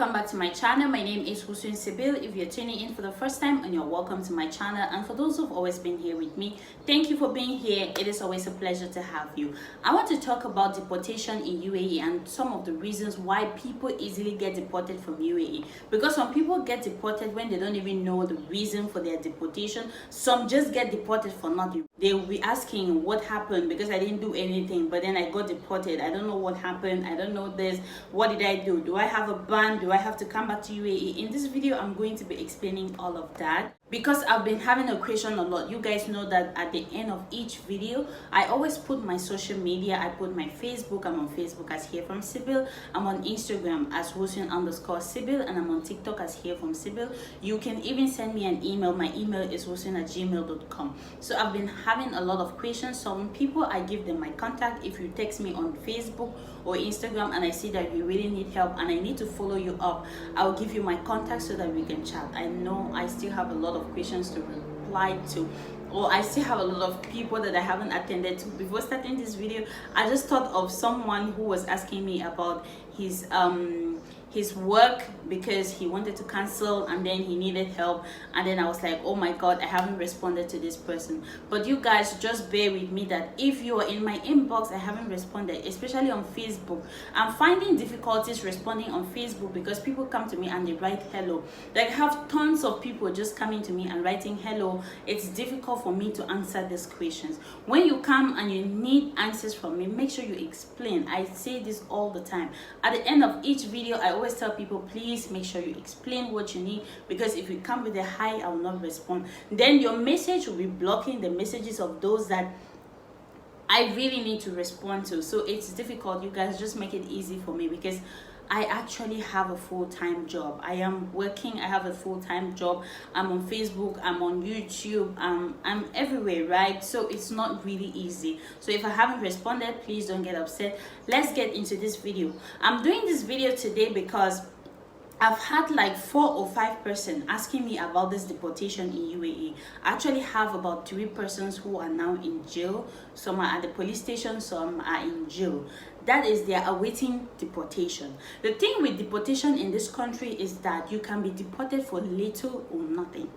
welcome back to my channel. My name is Hussein Sibyl. If you're tuning in for the first time, and you're welcome to my channel, and for those who've always been here with me, thank you for being here. It is always a pleasure to have you. I want to talk about deportation in UAE and some of the reasons why people easily get deported from UAE. Because some people get deported when they don't even know the reason for their deportation. Some just get deported for nothing. They will be asking what happened because I didn't do anything, but then I got deported. I don't know what happened. I don't know this. What did I do? Do I have a ban? Do I have to come back to UAE? In this video, I'm going to be explaining all of that because I've been having a question a lot. You guys know that at the end of each video, I always put my social media. I put my Facebook. I'm on Facebook as Here From Sibyl. I'm on Instagram as Hussein_Sibyl, and I'm on TikTok as Here From Sibyl. You can even send me an email. My email is hussein@gmail.com. So I've been having a lot of questions. Some people, I give them my contact. If you text me on Facebook or Instagram and I see that you really need help and I need to follow you up, I'll give you my contact so that we can chat. I know I still have a lot of questions to reply to, or I still have a lot of people that I haven't attended to. Before starting this video, I just thought of someone who was asking me about his work because he wanted to cancel and then he needed help, and then I was like, oh my god, I haven't responded to this person. But you guys just bear with me that if you are in my inbox, I haven't responded, especially on Facebook. I'm finding difficulties responding on Facebook because people come to me and they write hello. Like, I have tons of people just coming to me and writing hello. It's difficult for me to answer these questions. When you come and you need answers from me, make sure you explain. I say this all the time. At the end of each video, I always tell people, please make sure you explain what you need, because if you come with a hi, I will not respond. Then your message will be blocking the messages of those that I really need to respond to. So it's difficult. You guys just make it easy for me because I actually have a full-time job. I am working. I have a full-time job. I'm on Facebook. I'm on YouTube. I'm everywhere, right? So it's not really easy. So if I haven't responded, please don't get upset. Let's get into this video. I'm doing this video today because I've had like 4 or 5 persons asking me about this deportation in UAE. I actually have about 3 persons who are now in jail. Some are at the police station, some are in jail. That is, they are awaiting deportation. The thing with deportation in this country is that you can be deported for little or nothing.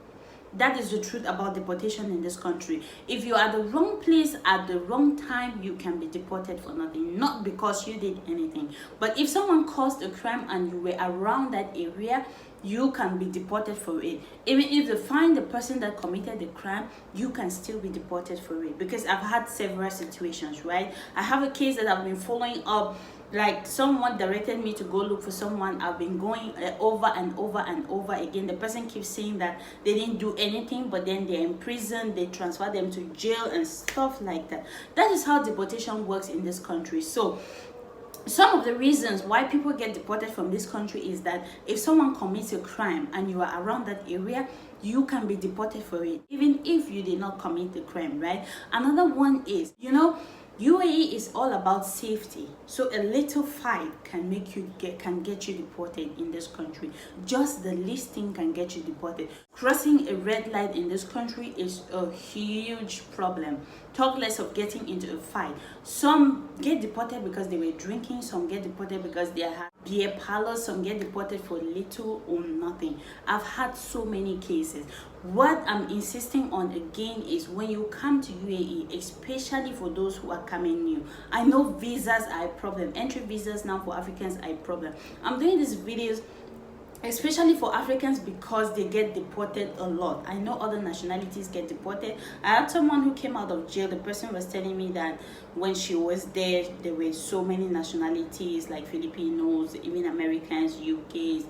That is the truth about deportation in this country. If you are at the wrong place at the wrong time, you can be deported for nothing, not because you did anything. But if someone caused a crime and you were around that area, you can be deported for it. Even if they find the person that committed the crime, you can still be deported for it. Because I've had several situations, right? I have a case that I've been following up. Like, someone directed me to go look for someone. I've been going over and over and over again. The person keeps saying that they didn't do anything, but then they're in prison, they transfer them to jail and stuff like that. That is how deportation works in this country. So some of the reasons why people get deported from this country is that if someone commits a crime and you are around that area, you can be deported for it, even if you did not commit the crime, right? Another one is, UAE is all about safety. So a little fight can get you deported in this country. Just the least thing can get you deported. Crossing a red light in this country is a huge problem. Talk less of getting into a fight. Some get deported because they were drinking. Some get deported because they had beer parlors. Some get deported for little or nothing. I've had so many cases. What I'm insisting on again is when you come to UAE, especially for those who are coming new. I know visas are a problem. Entry visas now for Africans are a problem. I'm doing these videos especially for Africans because they get deported a lot. I know other nationalities get deported. I had someone who came out of jail. The person was telling me that when she was there were so many nationalities, like Filipinos, even Americans, UKs.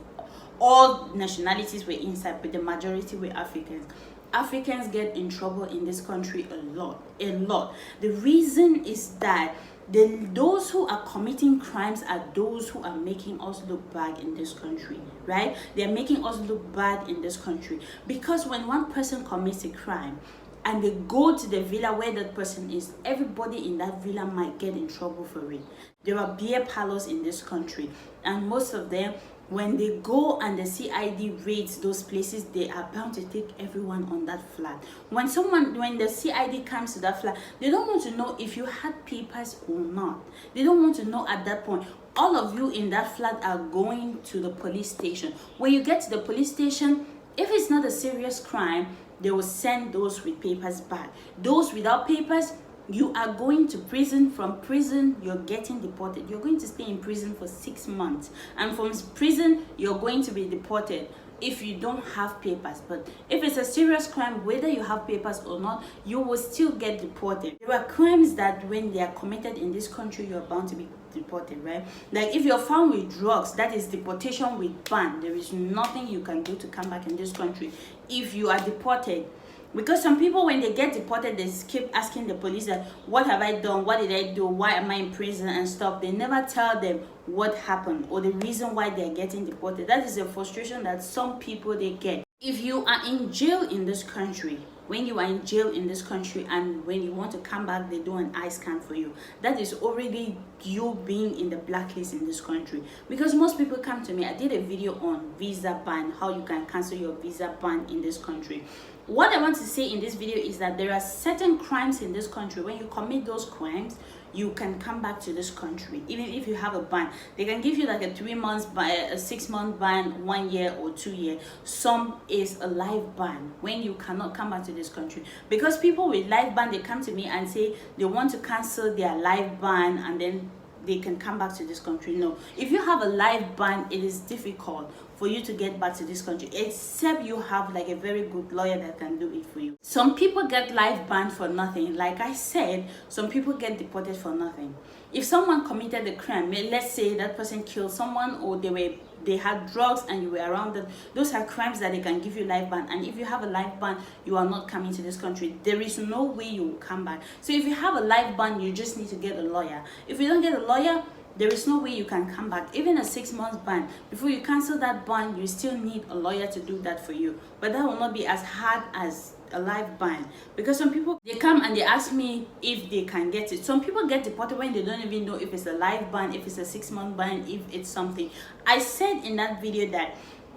All nationalities were inside, but the majority were Africans. Africans get in trouble in this country a lot. The reason is that those who are committing crimes are those who are making us look bad in this country, right? They're making us look bad in this country because when one person commits a crime and they go to the villa where that person is, everybody in that villa might get in trouble for it. There are beer parlors in this country, and most of them, when they go and the CID raids those places, they are bound to take everyone on that flat. When the CID comes to that flat, they don't want to know if you had papers or not. They don't want to know at that point. all of you in that flat are going to the police station. When you get to the police station, if it's not a serious crime, they will send those with papers back. Those without papers, you are going to prison. From prison, you're getting deported. You're going to stay in prison for 6 months, and from prison you're going to be deported if you don't have papers. But if it's a serious crime, whether you have papers or not, you will still get deported. There are crimes that when they are committed in this country, you're bound to be deported, right? Like if you're found with drugs, that is deportation with ban. There is nothing you can do to come back in this country if you are deported. Because some people, when they get deported, they keep asking the police that, what have I done? What did I do? Why am I in prison and stuff? They never tell them what happened or the reason why they're getting deported. That is a frustration that some people they get. If you are in jail in this country, when you are in jail in this country and when you want to come back, they do an eye scan for you. That is already you being in the blacklist in this country. Because most people come to me, I did a video on visa ban, how you can cancel your visa ban in this country. What I want to say in this video is that there are certain crimes in this country. When you commit those crimes, you can come back to this country. Even if you have a ban, they can give you like a 3 months ban, a 6 month ban, 1 year or 2 year. Some is a life ban when you cannot come back to this country. Because people with life ban, they come to me and say they want to cancel their life ban and then they can come back to this country. No, if you have a life ban, it is difficult for you to get back to this country, except you have like a very good lawyer that can do it for you. Some people get life banned for nothing. Like I said, some people get deported for nothing. If someone committed a crime, let's say that person killed someone or they had drugs and you were around them, those are crimes that they can give you life ban. And if you have a life ban, you are not coming to this country. There is no way you will come back. So if you have a life ban, you just need to get a lawyer. If you don't get a lawyer, there is no way you can come back. Even a 6 months ban, before you cancel that ban, you still need a lawyer to do that for you. But that will not be as hard as a life ban. Because some people, they come and they ask me if they can get it. Some people get deported when they don't even know if it's a life ban, if it's a 6 month ban, if it's something. I said in that video that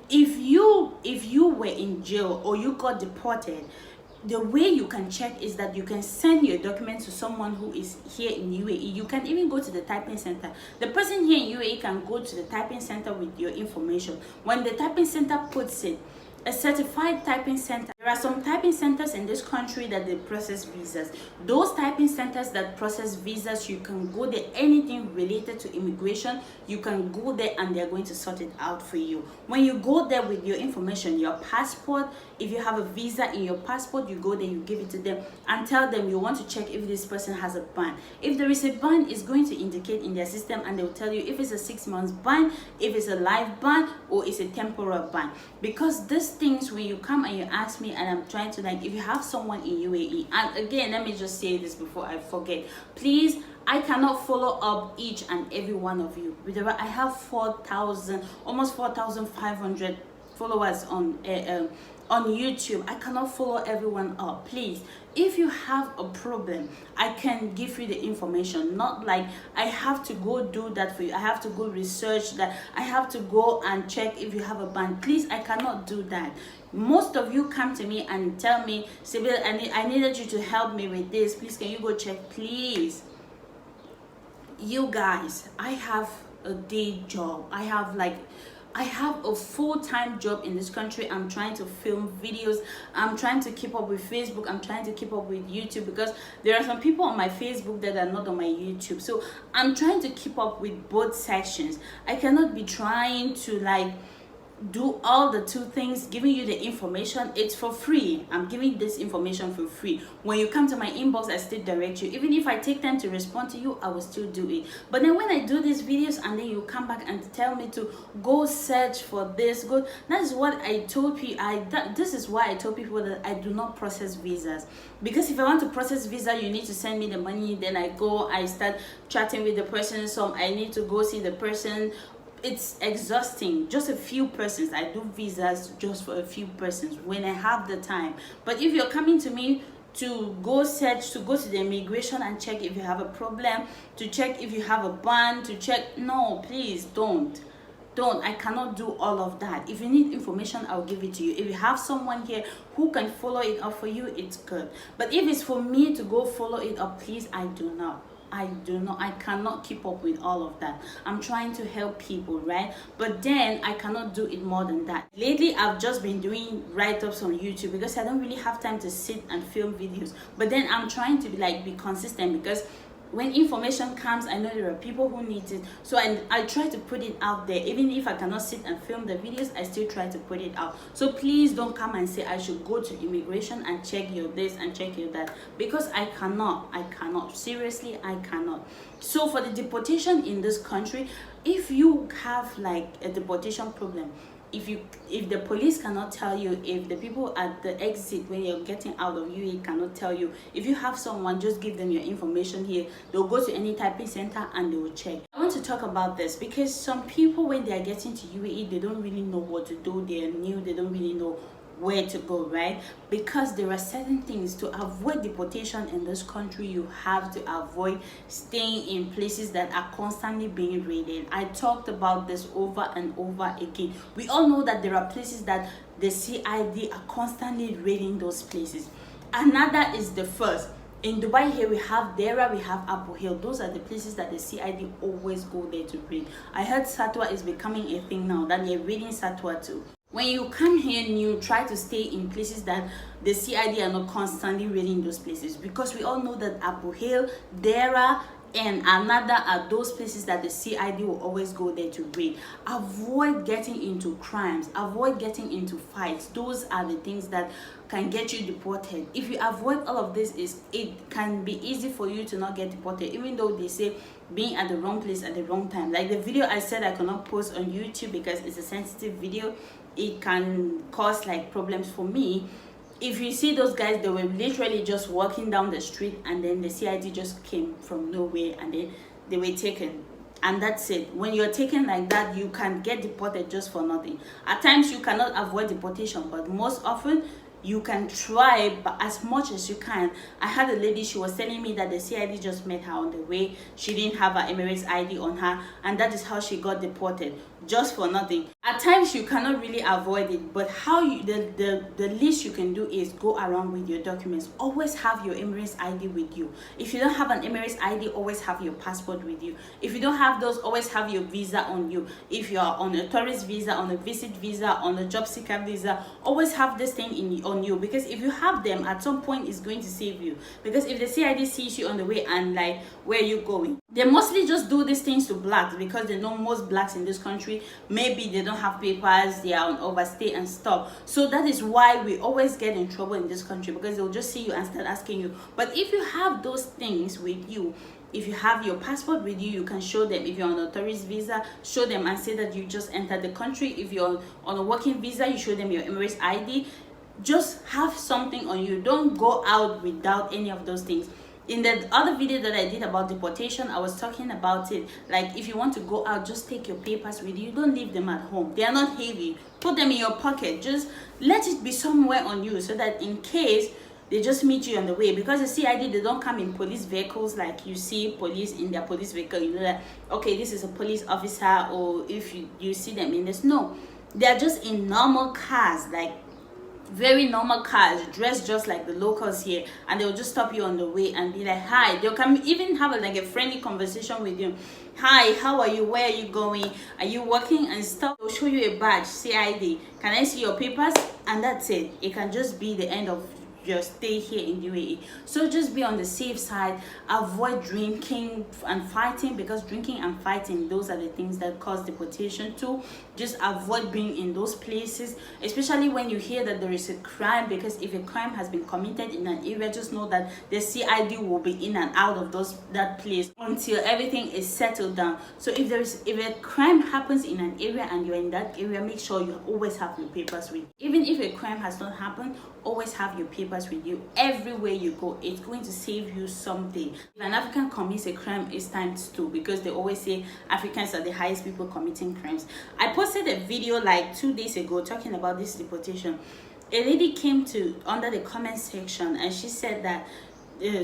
if you were in jail or you got deported, the way you can check is that you can send your documents to someone who is here in UAE. You can even go to the typing center. The person here in UAE can go to the typing center with your information. When the typing center puts it, a certified typing center. There are some typing centers in this country that they process visas. Those typing centers that process visas, you can go there. Anything related to immigration, you can go there and they're going to sort it out for you. When you go there with your information, your passport, if you have a visa in your passport, you go there, you give it to them and tell them you want to check if this person has a ban. If there is a ban, it's going to indicate in their system and they will tell you if it's a 6 months ban, if it's a life ban, or it's a temporal ban. Because these things, when you come and you ask me and I'm trying to, like, if you have someone in UAE, and again, let me just say this before I forget, please, I cannot follow up each and every one of you. I have 4,000, almost 4,500 followers on YouTube. I cannot follow everyone up. Please, if you have a problem, I can give you the information. Not like I have to go do that for you. I have to go research that. I have to go and check if you have a ban. Please, I cannot do that. Most of you come to me and tell me, Sibyl, I needed you to help me with this. Please, can you go check? Please. You guys, I have a day job. I have a full-time job in this country. I'm trying to film videos. I'm trying to keep up with Facebook. I'm trying to keep up with YouTube because there are some people on my Facebook that are not on my YouTube. So I'm trying to keep up with both sections. I cannot be trying to like do all the two things, giving you the information. It's for free. I'm giving this information for free. When you come to my inbox, I still direct you. Even if I take time to respond to you, I will still do it. But then when I do these videos and then you come back and tell me to go search for this, go, that is what I told people. This is why I told people that I do not process visas. Because if I want to process visa, you need to send me the money. Then I start chatting with the person. So I need to go see the person. It's exhausting. Just a few persons. I do visas just for a few persons when I have the time. But if you're coming to me to go search, to go to the immigration and check if you have a problem, to check if you have a ban, to check, no, please don't. I cannot do all of that. If you need information, I'll give it to you. If you have someone here who can follow it up for you, it's good. But if it's for me to go follow it up, please, I do not. I cannot keep up with all of that. I'm trying to help people, right? But then I cannot do it more than that. Lately I've just been doing write-ups on YouTube because I don't really have time to sit and film videos. But then I'm trying to be consistent, because when information comes, I know there are people who need it. So I try to put it out there. Even if I cannot sit and film the videos, I still try to put it out. So please don't come and say I should go to immigration and check your this and check your that, because I cannot. Seriously, I cannot. So for the deportation in this country, if you have like a deportation problem, if the police cannot tell you, if the people at the exit when you're getting out of UAE cannot tell you, if you have someone, just give them your information here. They'll go to any typing center and they will check. I want to talk about this because some people, when they are getting to UAE, they don't really know what to do. They are new, they don't really know where to go, right? Because there are certain things to avoid deportation in this country. You have to avoid staying in places that are constantly being raided. I talked about this over and over again. We all know that there are places that the CID are constantly raiding those places. Another is the first. In Dubai here, we have Dera, we have Abu Hill. Those are the places that the CID always go there to raid. I heard Satwa is becoming a thing now, that they're raiding Satwa too. When you come here new, try to stay in places that the CID are not constantly raiding those places, because we all know that Abu Hill, Dera, and another are those places that the CID will always go there to raid. Avoid getting into crimes, avoid getting into fights. Those are the things that can get you deported. If you avoid all of this, it can be easy for you to not get deported, even though they say being at the wrong place at the wrong time. Like the video I said I cannot post on YouTube because it's a sensitive video. It can cause like problems for me. If you see those guys, they were literally just walking down the street, and then the CID just came from nowhere and then they were taken. And that's it. When you're taken like that, you can get deported just for nothing. At times you cannot avoid deportation, but most often you can try, but as much as you can. I had a lady, she was telling me that the CID just met her on the way. She didn't have her Emirates ID on her, and that is how she got deported, just for nothing. At times you cannot really avoid it, but the least you can do is go around with your documents. Always have your Emirates ID with you. If you don't have an Emirates ID, always have your passport with you. If you don't have those, always have your visa on you. If you are on a tourist visa, on a visit visa, on a job seeker visa, always have this thing on you, because if you have them, at some point it's going to save you. Because if the CID sees you on the way and like, where are you going, they mostly just do these things to blacks, because they know most blacks in this country, maybe they don't have papers, they are on overstay and stuff. So that is why we always get in trouble in this country, because they'll just see you and start asking you. But if you have those things with you, if you have your passport with you, you can show them. If you're on a tourist visa, show them and say that you just entered the country. If you're on a working visa, you show them your Emirates ID. Just have something on you. Don't go out without any of those things. In the other video that I did about deportation, I was talking about it. Like, if you want to go out, just take your papers with you. Don't leave them at home. They are not heavy. Put them in your pocket. Just let it be somewhere on you, so that in case they just meet you on the way. Because the CID, they don't come in police vehicles like you see police in their police vehicle. You know that, okay, this is a police officer, or if you see them in this. No, they are just in normal cars, like very normal cars, dressed just like the locals here, and they'll just stop you on the way and be like, hi. They'll come, even have like a friendly conversation with you. Hi, how are you? Where are you going? Are you working and stuff? They'll show you a badge, CID. Can I see your papers? And that's it. It can just be the end of your stay here in UAE. So just be on the safe side. Avoid drinking and fighting, because drinking and fighting, those are the things that cause deportation too. Just avoid being in those places, especially when you hear that there is a crime, because if a crime has been committed in an area, just know that the CID will be in and out of that place until everything is settled down. So if a crime happens in an area and you're in that area, make sure you always have your papers with you. Even if a crime has not happened, always have your papers with you everywhere you go. It's going to save you something. If an African commits a crime, it's times 2, because they always say Africans are the highest people committing crimes. I posted a video like 2 days ago talking about this deportation. A lady came to under the comment section, and she said that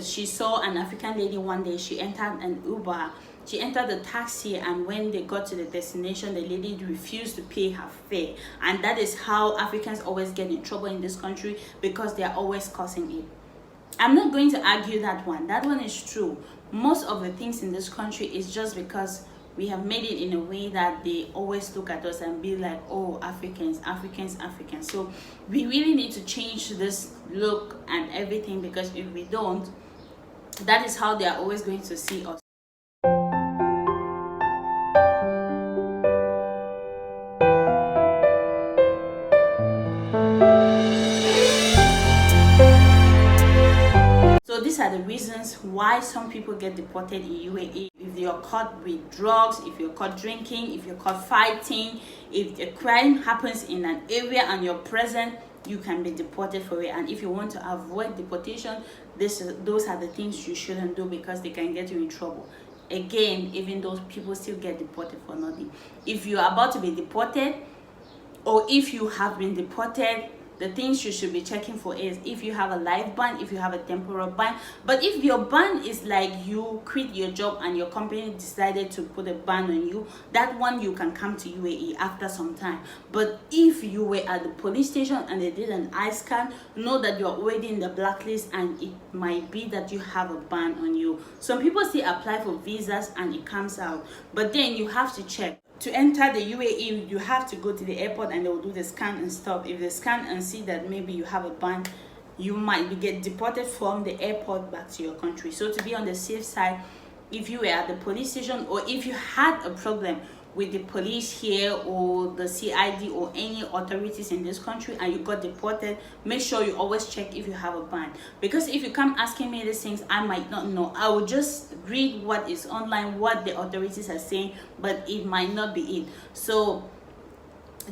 she saw an African lady one day. She entered an Uber. She entered the taxi, and when they got to the destination, the lady refused to pay her fare. And that is how Africans always get in trouble in this country, because they are always causing it. I'm not going to argue that one. That one is true. Most of the things in this country is just because we have made it in a way that they always look at us and be like, oh, Africans, Africans, Africans. So we really need to change this look and everything, because if we don't, that is how they are always going to see us. So these are the reasons why some people get deported in UAE. If you're caught with drugs, if you're caught drinking, if you're caught fighting, if a crime happens in an area and you're present, you can be deported for it. And if you want to avoid deportation, those are the things you shouldn't do, because they can get you in trouble. Again, even those people still get deported for nothing. If you're about to be deported, or if you have been deported, the things you should be checking for is if you have a life ban, if you have a temporal ban. But if your ban is like you quit your job and your company decided to put a ban on you, that one you can come to UAE after some time. But if you were at the police station and they did an eye scan, know that you're already in the blacklist, and it might be that you have a ban on you. Some people still apply for visas and it comes out, but then you have to check. To enter the UAE, you have to go to the airport and they will do the scan and stuff. If they scan and see that maybe you have a ban, you might get deported from the airport back to your country. So to be on the safe side, if you were at the police station, or if you had a problem with the police here or the CID or any authorities in this country and you got deported, make sure you always check if you have a ban. Because if you come asking me these things, I might not know. I will just read what is online, what the authorities are saying, but it might not be it. So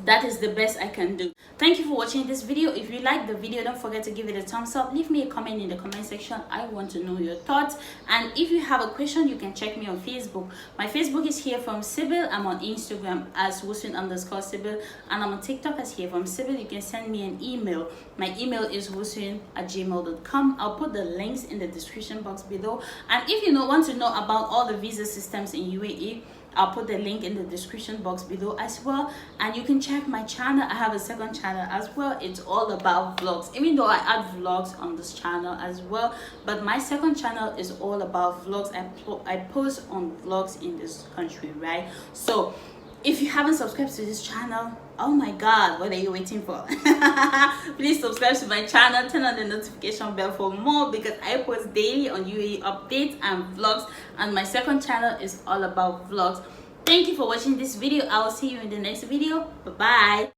that is the best I can do. Thank you for watching this video. If you like the video, don't forget to give it a thumbs up. Leave me a comment in the comment section. I want to know your thoughts. And if you have a question, you can check me on Facebook. My Facebook is here from Sybil. I'm on Instagram as Wusun_Sybil, and I'm on TikTok as here from Sybil. You can send me an email. My email is wusun@gmail.com. I'll put the links in the description box below. And if you want to know about all the visa systems in UAE, I'll put the link in the description box below as well. And you can check my channel. I have a second channel as well. It's all about vlogs, even though I add vlogs on this channel as well, but my second channel is all about vlogs. I post on vlogs in this country, right? So if you haven't subscribed to this channel, oh my god, what are you waiting for? Please subscribe to my channel, turn on the notification bell for more, because I post daily on UAE updates and vlogs, and my second channel is all about vlogs. Thank you for watching this video. I will see you in the next video. Bye bye.